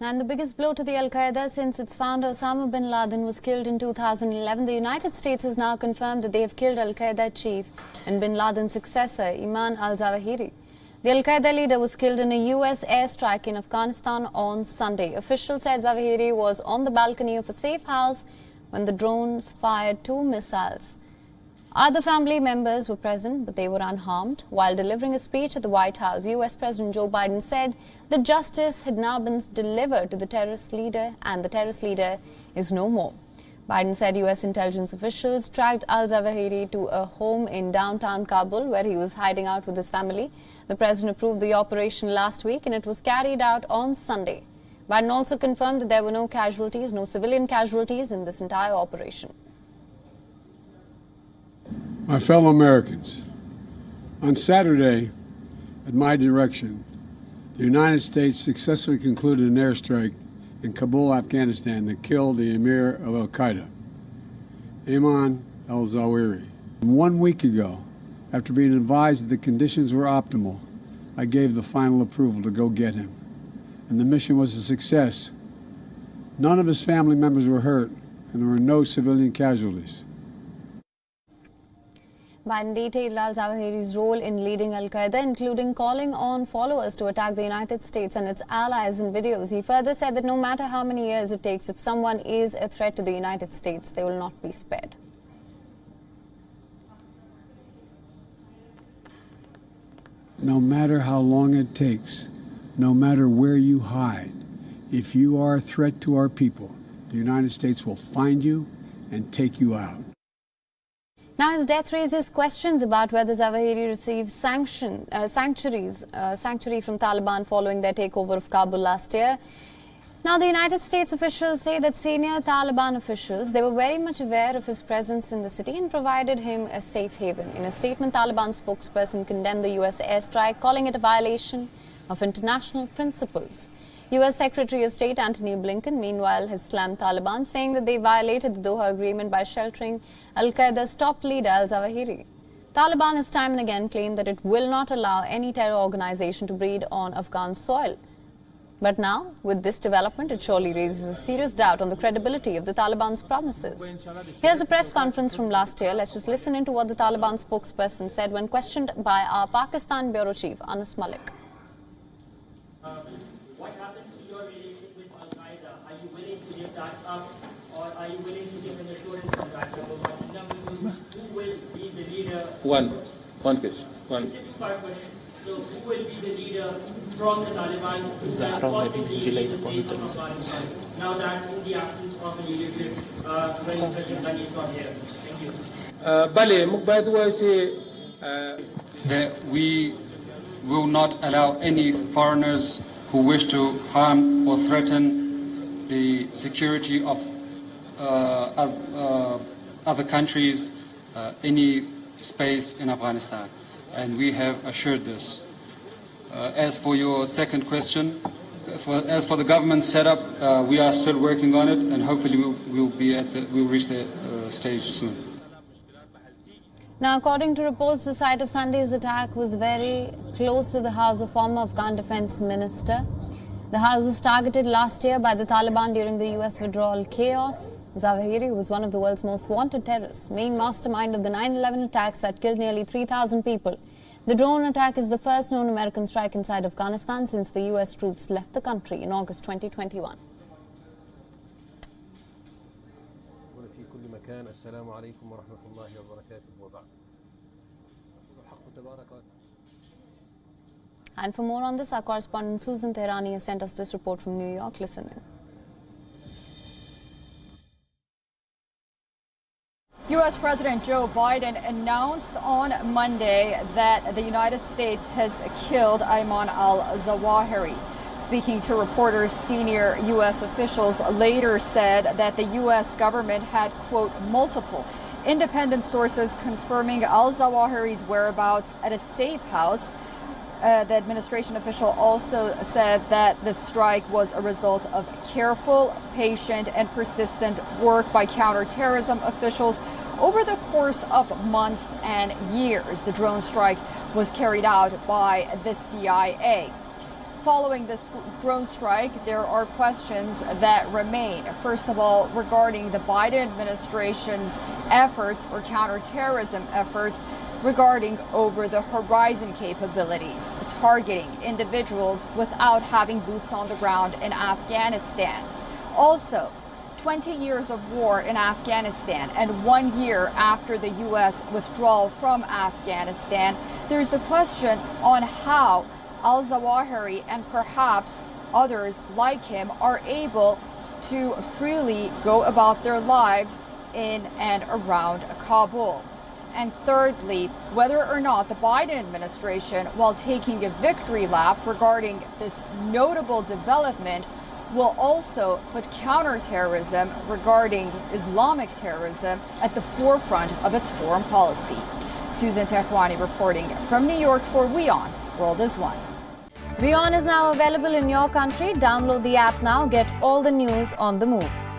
And the biggest blow to the al-Qaeda since its founder Osama bin Laden was killed in 2011. The United States has now confirmed that they have killed al-Qaeda chief and bin Laden's successor, Ayman al-Zawahiri. The al-Qaeda leader was killed in a U.S. airstrike in Afghanistan on Sunday. Officials said Zawahiri was on the balcony of a safe house when the drones fired 2 missiles. Other family members were present, but they were unharmed. While delivering a speech at the White House, U.S. President Joe Biden said that justice had now been delivered to the terrorist leader and the terrorist leader is no more. Biden said U.S. intelligence officials tracked al-Zawahiri to a home in downtown Kabul where he was hiding out with his family. The president approved the operation last week and it was carried out on Sunday. Biden also confirmed that there were no casualties, no civilian casualties in this entire operation. My fellow Americans, on Saturday, at my direction, the United States successfully concluded an airstrike in Kabul, Afghanistan that killed the emir of al-Qaeda, Ayman al-Zawahiri. 1 week ago, after being advised that the conditions were optimal, I gave the final approval to go get him. And the mission was a success. None of his family members were hurt, and there were no civilian casualties. Biden detailed al-Zawahiri's role in leading al-Qaeda, including calling on followers to attack the United States and its allies in videos. He further said that no matter how many years it takes, if someone is a threat to the United States, they will not be spared. No matter how long it takes, no matter where you hide, if you are a threat to our people, the United States will find you and take you out. Now, his death raises questions about whether Zawahiri received sanctuary from Taliban following their takeover of Kabul last year. Now, the United States officials say that senior Taliban officials, they were very much aware of his presence in the city and provided him a safe haven. In a statement, Taliban spokesperson condemned the U.S. airstrike, calling it a violation of international principles. U.S. Secretary of State Antony Blinken, meanwhile, has slammed Taliban, saying that they violated the Doha Agreement by sheltering al-Qaeda's top leader, al-Zawahiri. Taliban has time and again claimed that it will not allow any terror organization to breed on Afghan soil. But now, with this development, it surely raises a serious doubt on the credibility of the Taliban's promises. Here's a press conference from last year. Let's just listen into what the Taliban spokesperson said when questioned by our Pakistan Bureau Chief, Anas Malik. What happens to your relationship with al-Qaeda? Are you willing to give that up, or are you willing to give an assurance on that? Number one. Number two, who will be the leader? One question. Specific question. So, who will be the leader from the Taliban who will possibly lead the state of Afghanistan? Now that in the absence of a leadership, when President Ghani is not here. Thank you. We will not allow any foreigners who wish to harm or threaten the security of other countries, any space in Afghanistan. And we have assured this. As for your second question, as for the government setup, we are still working on it, and hopefully we'll reach the stage soon. Now, according to reports, the site of Sunday's attack was very close to the house of former Afghan defense minister. The house was targeted last year by the Taliban during the U.S. withdrawal chaos. Zawahiri was one of the world's most wanted terrorists, main mastermind of the 9/11 attacks that killed nearly 3,000 people. The drone attack is the first known American strike inside Afghanistan since the U.S. troops left the country in August 2021. السلام عليكم ورحمة الله وبركاته وبعد. And for more on this, our correspondent Susan Tehrani has sent us this report from New York. Listen in. U.S. President Joe Biden announced on Monday that the United States has killed Ayman al-Zawahiri. Speaking to reporters, senior U.S. officials later said that the U.S. government had, quote, multiple independent sources confirming al-Zawahiri's whereabouts at a safe house. The administration official also said that the strike was a result of careful, patient, and persistent work by counterterrorism officials over the course of months and years. The drone strike was carried out by the CIA. following this drone strike, there are questions that remain. First of all, regarding the Biden administration's efforts or counterterrorism efforts regarding over-the-horizon capabilities, targeting individuals without having boots on the ground in Afghanistan. Also, 20 years of war in Afghanistan and 1 year after the U.S. withdrawal from Afghanistan, there's the question on how al-Zawahiri and perhaps others like him are able to freely go about their lives in and around Kabul. And thirdly, whether or not the Biden administration, while taking a victory lap regarding this notable development, will also put counterterrorism regarding Islamic terrorism at the forefront of its foreign policy. Susan Tehrani reporting from New York for WION World is One. WION is now available in your country. Download the app now. Get all the news on the move.